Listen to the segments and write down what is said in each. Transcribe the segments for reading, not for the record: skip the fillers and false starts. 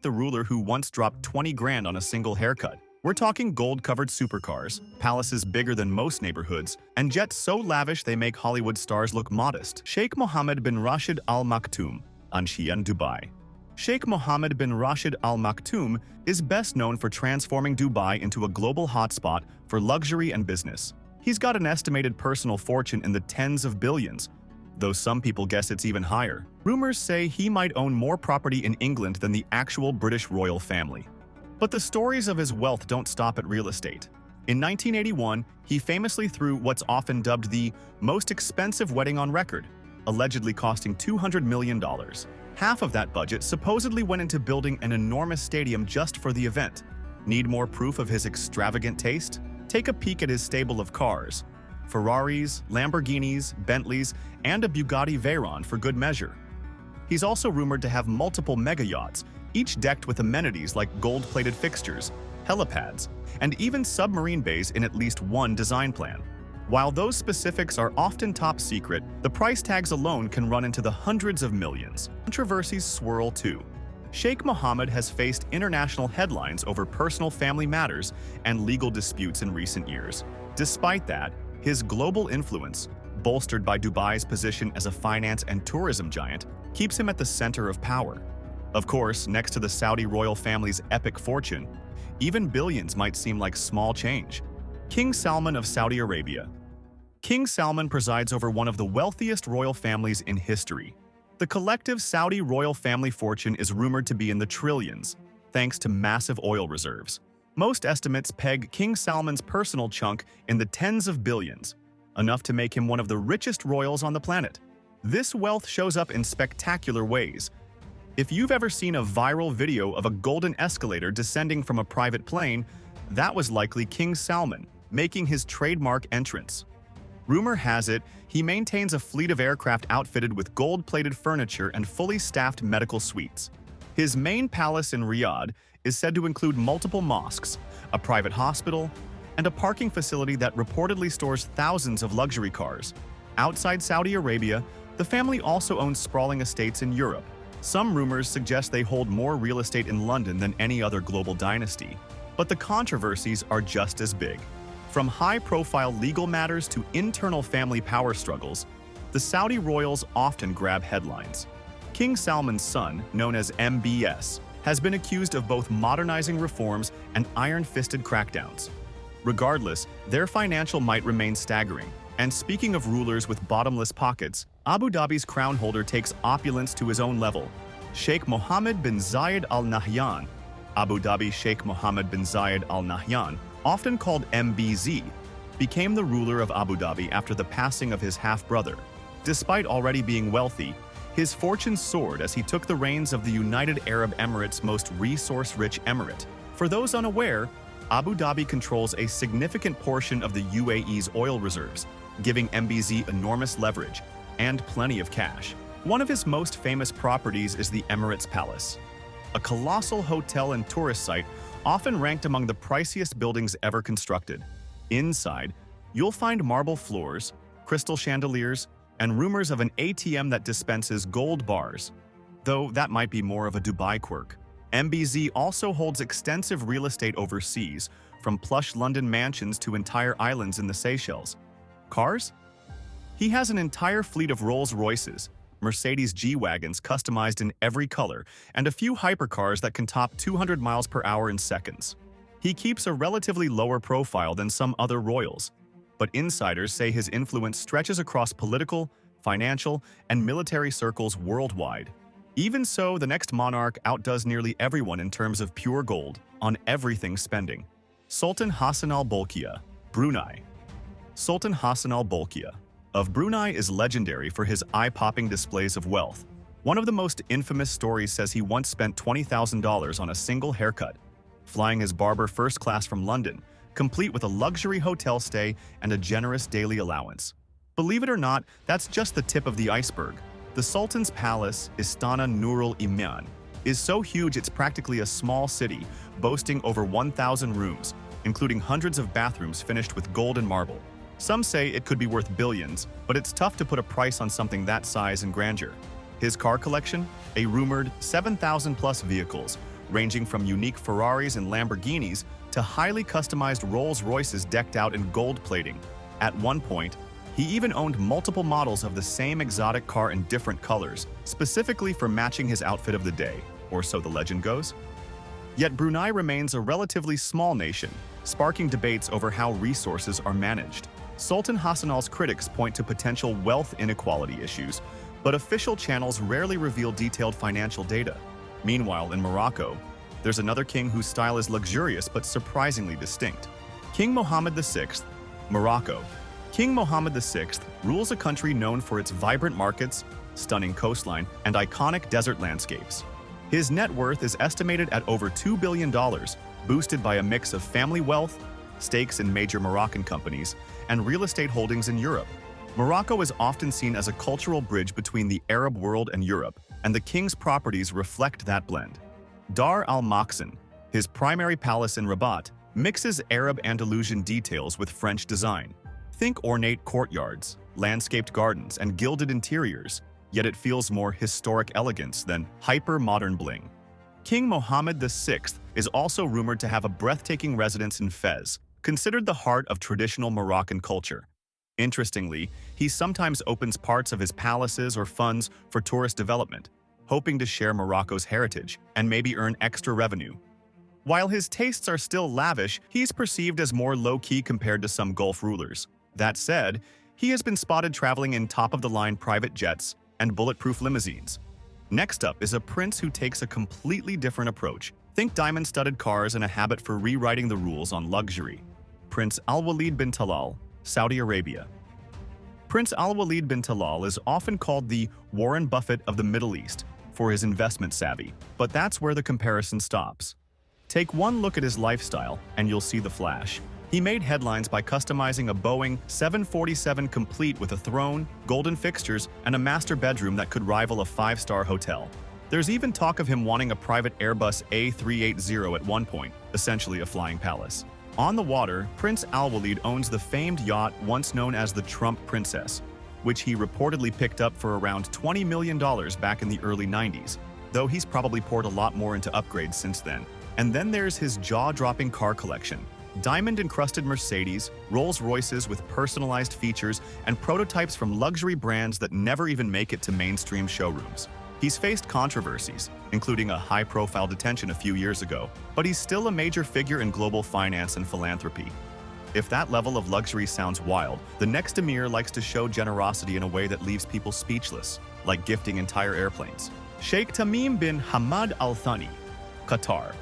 The ruler who once dropped 20 grand on a single haircut. We're talking gold-covered supercars, palaces bigger than most neighborhoods, and jets so lavish they make Hollywood stars look modest. Sheikh Mohammed bin Rashid Al Maktoum, Anshiyan, Dubai. Sheikh Mohammed bin Rashid Al Maktoum is best known for transforming Dubai into a global hotspot for luxury and business. He's got an estimated personal fortune in the tens of billions, though some people guess it's even higher. Rumors say he might own more property in England than the actual British royal family. But the stories of his wealth don't stop at real estate. In 1981, he famously threw what's often dubbed the most expensive wedding on record, allegedly costing $200 million. Half of that budget supposedly went into building an enormous stadium just for the event. Need more proof of his extravagant taste? Take a peek at his stable of cars. Ferraris, Lamborghinis, Bentleys, and a Bugatti Veyron for good measure. He's also rumored to have multiple mega yachts, each decked with amenities like gold-plated fixtures, helipads, and even submarine bays in at least one design plan. While those specifics are often top secret, the price tags alone can run into the hundreds of millions. Controversies swirl too. Sheikh Mohammed has faced international headlines over personal family matters and legal disputes in recent years. Despite that, his global influence, bolstered by Dubai's position as a finance and tourism giant, keeps him at the center of power. Of course, next to the Saudi royal family's epic fortune, even billions might seem like small change. King Salman of Saudi Arabia. King Salman presides over one of the wealthiest royal families in history. The collective Saudi royal family fortune is rumored to be in the trillions, thanks to massive oil reserves. Most estimates peg King Salman's personal chunk in the tens of billions, enough to make him one of the richest royals on the planet. This wealth shows up in spectacular ways. If you've ever seen a viral video of a golden escalator descending from a private plane, that was likely King Salman, making his trademark entrance. Rumor has it, he maintains a fleet of aircraft outfitted with gold-plated furniture and fully staffed medical suites. His main palace in Riyadh is said to include multiple mosques, a private hospital, and a parking facility that reportedly stores thousands of luxury cars. Outside Saudi Arabia, the family also owns sprawling estates in Europe. Some rumors suggest they hold more real estate in London than any other global dynasty. But the controversies are just as big. From high-profile legal matters to internal family power struggles, the Saudi royals often grab headlines. King Salman's son, known as MBS, has been accused of both modernizing reforms and iron-fisted crackdowns. Regardless, their financial might remain staggering. And speaking of rulers with bottomless pockets, Abu Dhabi's crown holder takes opulence to his own level. Sheikh Mohammed bin Zayed Al Nahyan, Abu Dhabi Sheikh Mohammed bin Zayed Al Nahyan, often called MBZ, became the ruler of Abu Dhabi after the passing of his half-brother. Despite already being wealthy, his fortune soared as he took the reins of the United Arab Emirates' most resource-rich emirate. For those unaware, Abu Dhabi controls a significant portion of the UAE's oil reserves, giving MBZ enormous leverage and plenty of cash. One of his most famous properties is the Emirates Palace, a colossal hotel and tourist site often ranked among the priciest buildings ever constructed. Inside, you'll find marble floors, crystal chandeliers, and rumors of an ATM that dispenses gold bars, though that might be more of a Dubai quirk. MBZ also holds extensive real estate overseas, from plush London mansions to entire islands in the Seychelles. Cars? He has an entire fleet of Rolls-Royces, Mercedes G-Wagons customized in every color, and a few hypercars that can top 200 miles per hour in seconds. He keeps a relatively lower profile than some other royals, but insiders say his influence stretches across political, financial, and military circles worldwide. Even so, the next monarch outdoes nearly everyone in terms of pure gold on everything spending. Sultan Hassan al-Bolkiah, Brunei. Sultan Hassan al-Bolkiah of Brunei is legendary for his eye-popping displays of wealth. One of the most infamous stories says he once spent $20,000 on a single haircut, flying his barber first class from London, complete with a luxury hotel stay and a generous daily allowance. Believe it or not, that's just the tip of the iceberg. The Sultan's palace, Istana Nurul Iman, is so huge it's practically a small city, boasting over 1,000 rooms, including hundreds of bathrooms finished with gold and marble. Some say it could be worth billions, but it's tough to put a price on something that size and grandeur. His car collection? A rumored 7,000-plus vehicles, ranging from unique Ferraris and Lamborghinis to highly customized Rolls-Royces decked out in gold plating. At one point, he even owned multiple models of the same exotic car in different colors, specifically for matching his outfit of the day, or so the legend goes. Yet Brunei remains a relatively small nation, sparking debates over how resources are managed. Sultan Hassanal's critics point to potential wealth inequality issues, but official channels rarely reveal detailed financial data. Meanwhile, in Morocco, there's another king whose style is luxurious but surprisingly distinct. King Mohammed VI, Morocco. King Mohammed VI rules a country known for its vibrant markets, stunning coastline, and iconic desert landscapes. His net worth is estimated at over $2 billion, boosted by a mix of family wealth, stakes in major Moroccan companies, and real estate holdings in Europe. Morocco is often seen as a cultural bridge between the Arab world and Europe, and the king's properties reflect that blend. Dar al-Makhzen, his primary palace in Rabat, mixes Arab Andalusian details with French design. Think ornate courtyards, landscaped gardens, and gilded interiors, yet it feels more historic elegance than hyper-modern bling. King Mohammed VI is also rumored to have a breathtaking residence in Fez, considered the heart of traditional Moroccan culture. Interestingly, he sometimes opens parts of his palaces or funds for tourist development, hoping to share Morocco's heritage and maybe earn extra revenue. While his tastes are still lavish, he's perceived as more low-key compared to some Gulf rulers. That said, he has been spotted traveling in top-of-the-line private jets and bulletproof limousines. Next up is a prince who takes a completely different approach. Think diamond-studded cars and a habit for rewriting the rules on luxury. Prince Al-Walid bin Talal, Saudi Arabia. Prince Al-Walid bin Talal is often called the Warren Buffett of the Middle East for his investment savvy, but that's where the comparison stops. Take one look at his lifestyle and you'll see the flash. He made headlines by customizing a Boeing 747 complete with a throne, golden fixtures, and a master bedroom that could rival a five-star hotel. There's even talk of him wanting a private Airbus A380 at one point, essentially a flying palace. On the water, Prince Al-Walid owns the famed yacht once known as the Trump Princess, which he reportedly picked up for around $20 million back in the early 90s, though he's probably poured a lot more into upgrades since then. And then there's his jaw-dropping car collection. Diamond-encrusted Mercedes, Rolls-Royces with personalized features, and prototypes from luxury brands that never even make it to mainstream showrooms. He's faced controversies, including a high-profile detention a few years ago, but he's still a major figure in global finance and philanthropy. If that level of luxury sounds wild, the next emir likes to show generosity in a way that leaves people speechless, like gifting entire airplanes. Sheikh Tamim bin Hamad Al Thani, Qatar.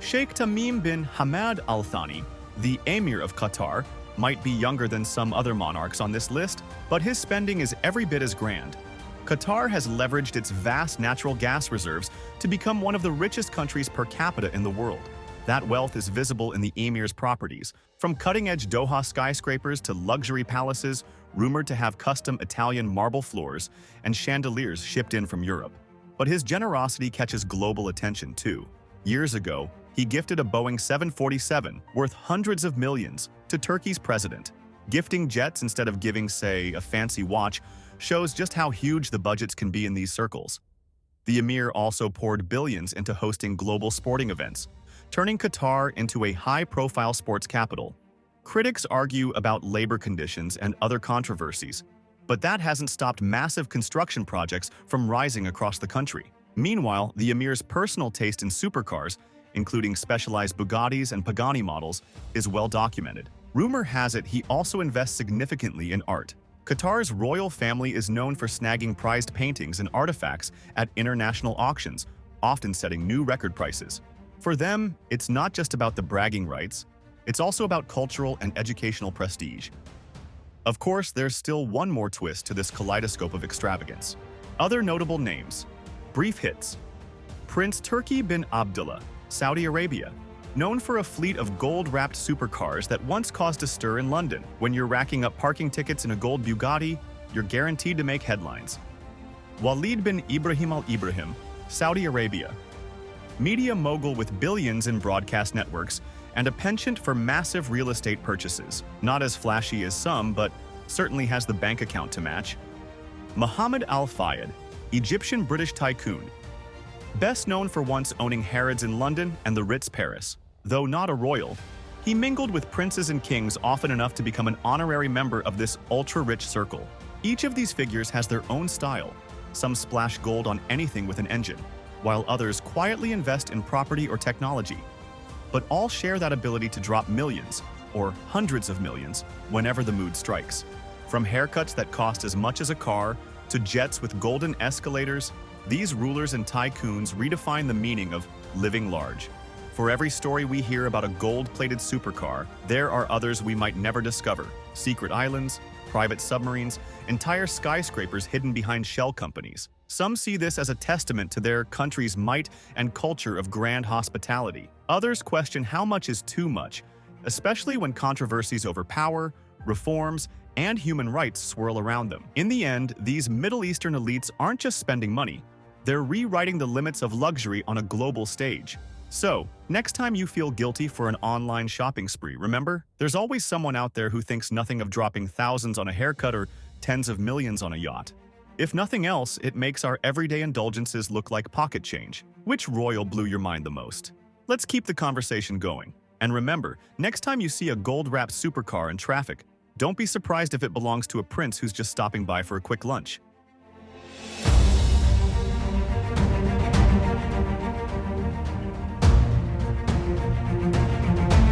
Sheikh Tamim bin Hamad Al Thani, the Emir of Qatar, might be younger than some other monarchs on this list, but his spending is every bit as grand. Qatar has leveraged its vast natural gas reserves to become one of the richest countries per capita in the world. That wealth is visible in the emir's properties, from cutting-edge Doha skyscrapers to luxury palaces rumored to have custom Italian marble floors and chandeliers shipped in from Europe. But his generosity catches global attention too. Years ago, he gifted a Boeing 747 worth hundreds of millions to Turkey's president. Gifting jets instead of giving, say, a fancy watch shows just how huge the budgets can be in these circles. The emir also poured billions into hosting global sporting events, turning Qatar into a high-profile sports capital. Critics argue about labor conditions and other controversies, but that hasn't stopped massive construction projects from rising across the country. Meanwhile, the emir's personal taste in supercars, including specialized Bugattis and Pagani models, is well documented. Rumor has it he also invests significantly in art. Qatar's royal family is known for snagging prized paintings and artifacts at international auctions, often setting new record prices. For them, it's not just about the bragging rights, it's also about cultural and educational prestige. Of course, there's still one more twist to this kaleidoscope of extravagance. Other notable names. Brief hits. Prince Turki bin Abdullah, Saudi Arabia. Known for a fleet of gold-wrapped supercars that once caused a stir in London. When you're racking up parking tickets in a gold Bugatti, you're guaranteed to make headlines. Walid bin Ibrahim Al Ibrahim, Saudi Arabia. Media mogul with billions in broadcast networks and a penchant for massive real estate purchases. Not as flashy as some, but certainly has the bank account to match. Mohammed Al Fayed, Egyptian-British tycoon. Best known for once owning Harrods in London and the Ritz Paris. Though not a royal, he mingled with princes and kings often enough to become an honorary member of this ultra-rich circle. Each of these figures has their own style. Some splash gold on anything with an engine, while others quietly invest in property or technology. But all share that ability to drop millions, or hundreds of millions, whenever the mood strikes. From haircuts that cost as much as a car, to jets with golden escalators, these rulers and tycoons redefine the meaning of living large. For every story we hear about a gold-plated supercar, there are others we might never discover. Secret islands, private submarines, entire skyscrapers hidden behind shell companies. Some see this as a testament to their country's might and culture of grand hospitality. Others question how much is too much, especially when controversies over power, reforms, and human rights swirl around them. In the end, these Middle Eastern elites aren't just spending money, they're rewriting the limits of luxury on a global stage. So, next time you feel guilty for an online shopping spree, remember, there's always someone out there who thinks nothing of dropping thousands on a haircut or tens of millions on a yacht. If nothing else, it makes our everyday indulgences look like pocket change. Which royal blew your mind the most? Let's keep the conversation going. And remember, next time you see a gold-wrapped supercar in traffic, don't be surprised if it belongs to a prince who's just stopping by for a quick lunch.